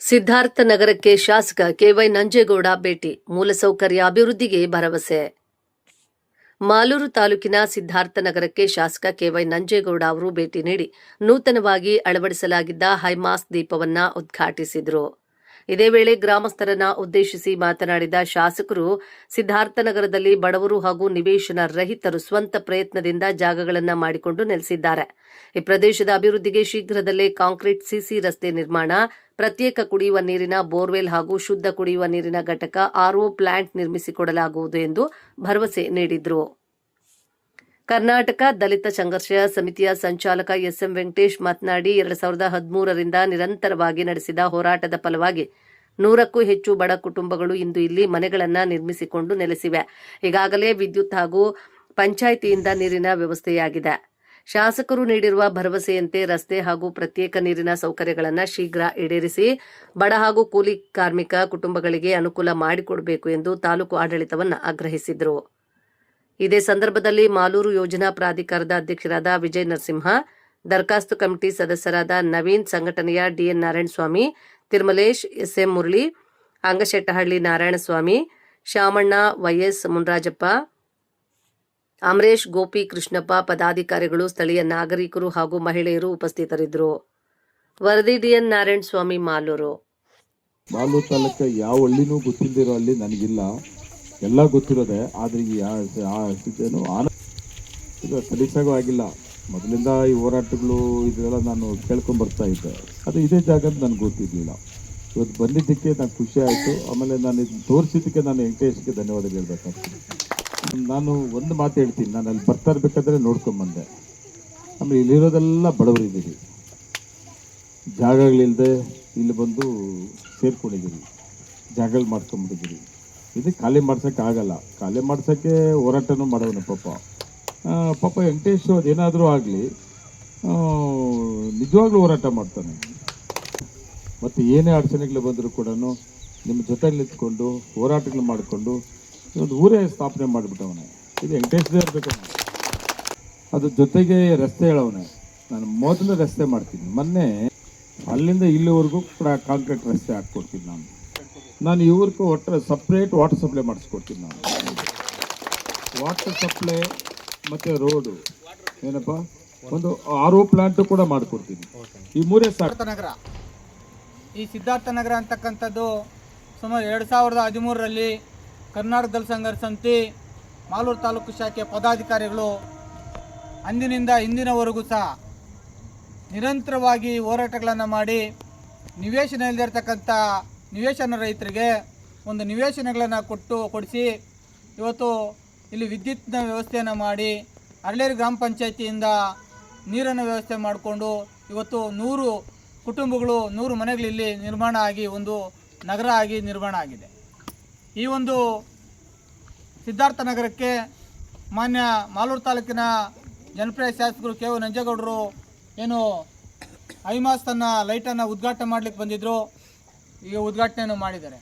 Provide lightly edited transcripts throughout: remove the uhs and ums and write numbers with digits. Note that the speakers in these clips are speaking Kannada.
ಸಿದ್ಧಾರ್ಥ ನಗರಕ್ಕೆ ಶಾಸಕ ಕೆವೈ ನಂಜೇಗೌಡ ಭೇಟಿ, ಮೂಲಸೌಕರ್ಯ ಅಭಿವೃದ್ಧಿಗೆ ಭರವಸೆ. ಮಾಲೂರು ತಾಲೂಕಿನ ಸಿದ್ಧಾರ್ಥ ನಗರಕ್ಕೆ ಶಾಸಕ ಕೆವೈ ನಂಜೇಗೌಡ ಅವರು ಭೇಟಿ ನೀಡಿ ನೂತನವಾಗಿ ಅಳವಡಿಸಲಾಗಿದ್ದ ಹೈಮಾಸ್ಟ್ ದೀಪವನ್ನು ಉದ್ಘಾಟಿಸಿದರು. ಇದೇ ವೇಳೆ ಗ್ರಾಮಸ್ಥರನ್ನ ಉದ್ದೇಶಿಸಿ ಮಾತನಾಡಿದ ಶಾಸಕರು, ಸಿದ್ಧಾರ್ಥ ನಗರದಲ್ಲಿ ಬಡವರು ಹಾಗೂ ನಿವೇಶನ ರಹಿತರು ಸ್ವಂತ ಪ್ರಯತ್ನದಿಂದ ಜಾಗಗಳನ್ನು ಮಾಡಿಕೊಂಡು ನೆಲೆಸಿದ್ದಾರೆ. ಈ ಪ್ರದೇಶದ ಅಭಿವೃದ್ಧಿಗೆ ಶೀಘ್ರದಲ್ಲೇ ಕಾಂಕ್ರೀಟ್ ಸಿಸಿ ರಸ್ತೆ ನಿರ್ಮಾಣ, ಪ್ರತ್ಯೇಕ ಕುಡಿಯುವ ನೀರಿನ ಬೋರ್ವೆಲ್ ಹಾಗೂ ಶುದ್ಧ ಕುಡಿಯುವ ನೀರಿನ ಘಟಕ ಆರ್ಒ ಪ್ಲಾಂಟ್ ನಿರ್ಮಿಸಿಕೊಡಲಾಗುವುದು ಎಂದು ಭರವಸೆ ನೀಡಿದರು. ಕರ್ನಾಟಕ ದಲಿತ ಸಂಘರ್ಷ ಸಮಿತಿಯ ಸಂಚಾಲಕ ಎಸ್ಎಂ ವೆಂಕಟೇಶ್ ಮಾತನಾಡಿ, 2013ರಿಂದ ನಿರಂತರವಾಗಿ ನಡೆಸಿದ ಹೋರಾಟದ ಫಲವಾಗಿ 100ಕ್ಕೂ ಹೆಚ್ಚು ಬಡ ಕುಟುಂಬಗಳು ಇಂದು ಇಲ್ಲಿ ಮನೆಗಳನ್ನು ನಿರ್ಮಿಸಿಕೊಂಡು ನೆಲೆಸಿವೆ. ಈಗಾಗಲೇ ವಿದ್ಯುತ್ ಹಾಗೂ ಪಂಚಾಯಿತಿಯಿಂದ ನೀರಿನ ವ್ಯವಸ್ಥೆಯಾಗಿದೆ. ಶಾಸಕರು ನೀಡಿರುವ ಭರವಸೆಯಂತೆ ರಸ್ತೆ ಹಾಗೂ ಪ್ರತ್ಯೇಕ ನೀರಿನ ಸೌಕರ್ಯಗಳನ್ನು ಶೀಘ್ರ ಈಡೇರಿಸಿ ಬಡ ಹಾಗೂ ಕೂಲಿ ಕಾರ್ಮಿಕ ಕುಟುಂಬಗಳಿಗೆ ಅನುಕೂಲ ಮಾಡಿಕೊಡಬೇಕು ಎಂದು ತಾಲೂಕು ಆಡಳಿತವನ್ನು ಆಗ್ರಹಿಸಿದರು. ಇದೇ ಸಂದರ್ಭದಲ್ಲಿ ಮಾಲೂರು ಯೋಜನಾ ಪ್ರಾಧಿಕಾರದ ಅಧ್ಯಕ್ಷರಾದ ವಿಜಯ್ ನರಸಿಂಹ, ದರಖಾಸ್ತು ಕಮಿಟಿ ಸದಸ್ಯರಾದ ನವೀನ್, ಸಂಘಟನೆಯ D N Narayanaswamy, Tirumalesh, S M Murali, Angashettahalli Narayanaswamy, Shamanna, Y S Munrajappa, Amaresh, Gopi, Krishnappa, ಪದಾಧಿಕಾರಿಗಳು, ಸ್ಥಳೀಯ ನಾಗರಿಕರು ಹಾಗೂ ಮಹಿಳೆಯರು ಉಪಸ್ಥಿತರಿದ್ದರು. ವರದಿ ಡಿಎನ್ ನಾರಾಯಣಸ್ವಾಮಿ, ಮಾಲೂರು. ಮಾಲೂರು ತಾಲೂಕು ಯಾವ ಹಳ್ಳಿನೂ ಗೊತ್ತಿಲ್ಲದಿರೋ ಹಳ್ಳಿ ನನಗಿಲ್ಲ, ಎಲ್ಲ ಗೊತ್ತಿರೋದೆ. ಆದರೆ ಸಲೀಸಾಗೂ ಆಗಿಲ್ಲ. ಮೊದಲಿಂದ ಈ ಹೋರಾಟಗಳು ಇದೆಲ್ಲ ನಾನು ಕೇಳ್ಕೊಂಡು ಬರ್ತಾ ಇದ್ದೆ. ಅದು ಇದೇ ಜಾಗ ಅಂತ ನನಗೆ ಗೊತ್ತಿರಲಿಲ್ಲ. ಇವತ್ತು ಬಂದಿದ್ದಕ್ಕೆ ನಾನು ಖುಷಿ ಆಯಿತು. ಆಮೇಲೆ ನಾನು ಇದನ್ನು ತೋರಿಸಿದ್ದಕ್ಕೆ ನಾನು ವೆಂಕಟೇಶ್ಗೆ ಧನ್ಯವಾದ ಹೇಳ್ಬೇಕಾಗ್ತದೆ. ನಾನು ಒಂದು ಮಾತು ಹೇಳ್ತೀನಿ, ನಾನು ಅಲ್ಲಿ ಬರ್ತಾ ಇರಬೇಕಾದ್ರೆ ನೋಡ್ಕೊಂಬಂದೆ. ಆಮೇಲೆ ಇಲ್ಲಿರೋದೆಲ್ಲ ಬಡವರಿದ್ದೀರಿ, ಜಾಗಗಳಿಲ್ಲದೆ ಇಲ್ಲಿ ಬಂದು ಸೇರ್ಕೊಂಡಿದ್ದೀರಿ, ಜಾಗಗಳು ಮಾಡ್ಕೊಂಬಿಟ್ಟಿದ್ದೀರಿ. ಇದು ಖಾಲಿ ಮಾಡ್ಸೋಕ್ಕಾಗಲ್ಲ. ಖಾಲಿ ಮಾಡ್ಸೋಕ್ಕೆ ಹೋರಾಟನೂ ಮಾಡೋನು ಪಾಪ ವೆಂಕಟೇಶ್. ಅದೇನಾದರೂ ಆಗಲಿ, ನಿಜವಾಗ್ಲೂ ಹೋರಾಟ ಮಾಡ್ತಾನೆ. ಮತ್ತು ಏನೇ ಅಡಚಣೆಗಳು ಬಂದರೂ ಕೂಡ ನಿಮ್ಮ ಜೊತೆಲಿ ನಿಂತ್ಕೊಂಡು ಹೋರಾಟಗಳು ಮಾಡಿಕೊಂಡು ಒಂದು ಊರೇ ಸ್ಥಾಪನೆ ಮಾಡಿಬಿಟ್ಟವನೆ. ಇದು ವೆಂಕಟೇಶ್ದೇ ಇರಬೇಕು. ಅದ್ರ ಜೊತೆಗೆ ರಸ್ತೆ ಹೇಳವನೆ. ನಾನು ಮೊದಲು ರಸ್ತೆ ಮಾಡ್ತೀನಿ. ಮೊನ್ನೆ ಅಲ್ಲಿಂದ ಇಲ್ಲಿವರೆಗೂ ಕೂಡ ಕಾಂಕ್ರೀಟ್ ರಸ್ತೆ ಹಾಕ್ಕೊಡ್ತೀನಿ. ನಾನು ಇವ್ರಿಗೂ ಒಟ್ಟು ಸಪ್ರೇಟ್ ವಾಟರ್ ಸಪ್ಲೈ ಮಾಡಿಸ್ಕೊಡ್ತೀನಿ. ನಾನು ವಾಟರ್ ಸಪ್ಲೈ ಮತ್ತು ರೋಡು ಏನಪ್ಪ ಒಂದು ಆರ್ಒ ಪ್ಲಾಂಟು ಕೂಡ ಮಾಡಿಕೊಡ್ತೀನಿ. ಈ ಮೂರೇ ಸಾಕು. ನಗರ, ಈ ಸಿದ್ಧಾರ್ಥ ನಗರ ಅಂತಕ್ಕಂಥದ್ದು ಸುಮಾರು 2013ರಲ್ಲಿ ಕರ್ನಾಟಕ ದಲಿತ ಸಂಘರ್ಷ ಸಮಿತಿ ಮಾಲೂರು ತಾಲೂಕು ಶಾಖೆ ಪದಾಧಿಕಾರಿಗಳು ಅಂದಿನಿಂದ ಇಂದಿನವರೆಗೂ ಸಹ ನಿರಂತರವಾಗಿ ಹೋರಾಟಗಳನ್ನು ಮಾಡಿ ನಿವೇಶನ ಇಲ್ಲದಿರ್ತಕ್ಕಂಥ ನಿವೇಶನ ರೈತರಿಗೆ ಒಂದು ನಿವೇಶನಗಳನ್ನು ಕೊಡಿಸಿ ಇವತ್ತು ಇಲ್ಲಿ ವಿದ್ಯುತ್ನ ವ್ಯವಸ್ಥೆಯನ್ನು ಮಾಡಿ ಅರಳೇರು ಗ್ರಾಮ ಪಂಚಾಯಿತಿಯಿಂದ ನೀರನ್ನು ವ್ಯವಸ್ಥೆ ಮಾಡಿಕೊಂಡು ಇವತ್ತು 100 ಕುಟುಂಬಗಳು 100 ಮನೆಗಳಲ್ಲಿ ನಿರ್ಮಾಣ ಆಗಿ ಒಂದು ನಗರ ಆಗಿ ನಿರ್ಮಾಣ ಆಗಿದೆ. ಈ ಒಂದು ಸಿದ್ಧಾರ್ಥ ನಗರಕ್ಕೆ ಮಾನ್ಯ ಮಾಲೂರು ತಾಲೂಕಿನ ಜನಪ್ರಿಯ ಶಾಸಕರು ಕೆವೈ ನಂಜೇಗೌಡರು ಏನು ಹೈಮಾಸ್ತನ್ನು ಲೈಟನ್ನು ಉದ್ಘಾಟನೆ ಮಾಡಲಿಕ್ಕೆ ಬಂದಿದ್ದರು. ಈಗ ಉದ್ಘಾಟನೆಯನ್ನು ಮಾಡಿದ್ದಾರೆ.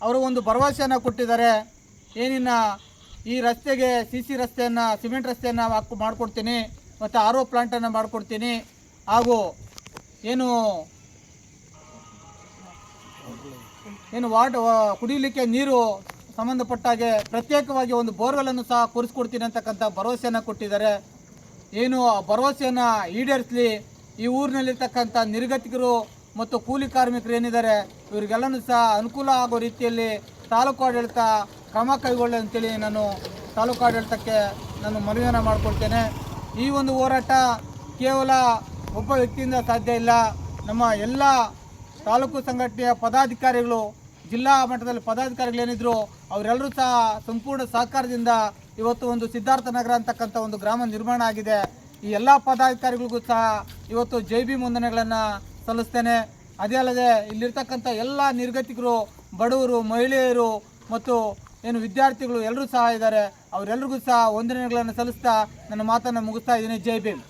ಅವರು ಒಂದು ಭರವಸೆಯನ್ನು ಕೊಟ್ಟಿದ್ದಾರೆ. ಏನಿನ್ನ ಈ ರಸ್ತೆಗೆ ಸಿಸಿ ರಸ್ತೆಯನ್ನು, ಸಿಮೆಂಟ್ ರಸ್ತೆಯನ್ನು ಮಾಡಿಕೊಡ್ತೀನಿ, ಮತ್ತು ಆರ್ಒ ಪ್ಲಾಂಟನ್ನು ಮಾಡಿಕೊಡ್ತೀನಿ, ಹಾಗೂ ಏನು ಕುಡಿಯಲಿಕ್ಕೆ ನೀರು ಸಂಬಂಧಪಟ್ಟಾಗೆ ಪ್ರತ್ಯೇಕವಾಗಿ ಒಂದು ಬೋರ್ವೆಲ್ಲನ್ನು ಸಹ ಕೊರಿಸ್ಕೊಡ್ತೀನಿ ಅಂತಕ್ಕಂಥ ಭರವಸೆಯನ್ನು ಕೊಟ್ಟಿದ್ದಾರೆ. ಏನು ಆ ಭರವಸೆಯನ್ನು ಈಡೇರಿಸಲಿ. ಈ ಊರಿನಲ್ಲಿರ್ತಕ್ಕಂಥ ನಿರ್ಗತಿಕರು ಮತ್ತು ಕೂಲಿ ಕಾರ್ಮಿಕರು ಏನಿದ್ದಾರೆ ಇವರಿಗೆಲ್ಲನೂ ಸಹ ಅನುಕೂಲ ಆಗೋ ರೀತಿಯಲ್ಲಿ ತಾಲೂಕು ಆಡಳಿತ ಕ್ರಮ ಕೈಗೊಳ್ಳಿ ಅಂತೇಳಿ ನಾನು ತಾಲೂಕು ಆಡಳಿತಕ್ಕೆ ನಾನು ಮನವಿಯನ್ನು ಮಾಡಿಕೊಳ್ತೇನೆ. ಈ ಒಂದು ಹೋರಾಟ ಕೇವಲ ಒಬ್ಬ ವ್ಯಕ್ತಿಯಿಂದ ಸಾಧ್ಯ ಇಲ್ಲ. ನಮ್ಮ ಎಲ್ಲ ತಾಲೂಕು ಸಂಘಟನೆಯ ಪದಾಧಿಕಾರಿಗಳು, ಜಿಲ್ಲಾ ಮಟ್ಟದಲ್ಲಿ ಪದಾಧಿಕಾರಿಗಳೇನಿದ್ರು ಅವರೆಲ್ಲರೂ ಸಹ ಸಂಪೂರ್ಣ ಸಹಕಾರದಿಂದ ಇವತ್ತು ಒಂದು ಸಿದ್ಧಾರ್ಥ ನಗರ ಅಂತಕ್ಕಂಥ ಒಂದು ಗ್ರಾಮ ನಿರ್ಮಾಣ ಆಗಿದೆ. ಈ ಎಲ್ಲ ಪದಾಧಿಕಾರಿಗಳಿಗೂ ಸಹ ಇವತ್ತು ಜೈ ಭೀಮ್ ವಂದನೆಗಳನ್ನು ಸಲ್ಲಿಸ್ತೇನೆ. ಅದೇ ಅಲ್ಲದೆ ಇಲ್ಲಿರ್ತಕ್ಕಂಥ ಎಲ್ಲ ನಿರ್ಗತಿಕರು, ಬಡವರು, ಮಹಿಳೆಯರು ಮತ್ತು ಏನು ವಿದ್ಯಾರ್ಥಿಗಳು ಎಲ್ಲರೂ ಸಹ ಇದ್ದಾರೆ. ಅವರೆಲ್ಲರಿಗೂ ಸಹ ವಂದನೆಗಳನ್ನು ಸಲ್ಲಿಸ್ತಾ ನನ್ನ ಮಾತನ್ನು ಮುಗಿಸ್ತಾ ಇದ್ದೀನಿ. ಜೈ ಭೀಮ್.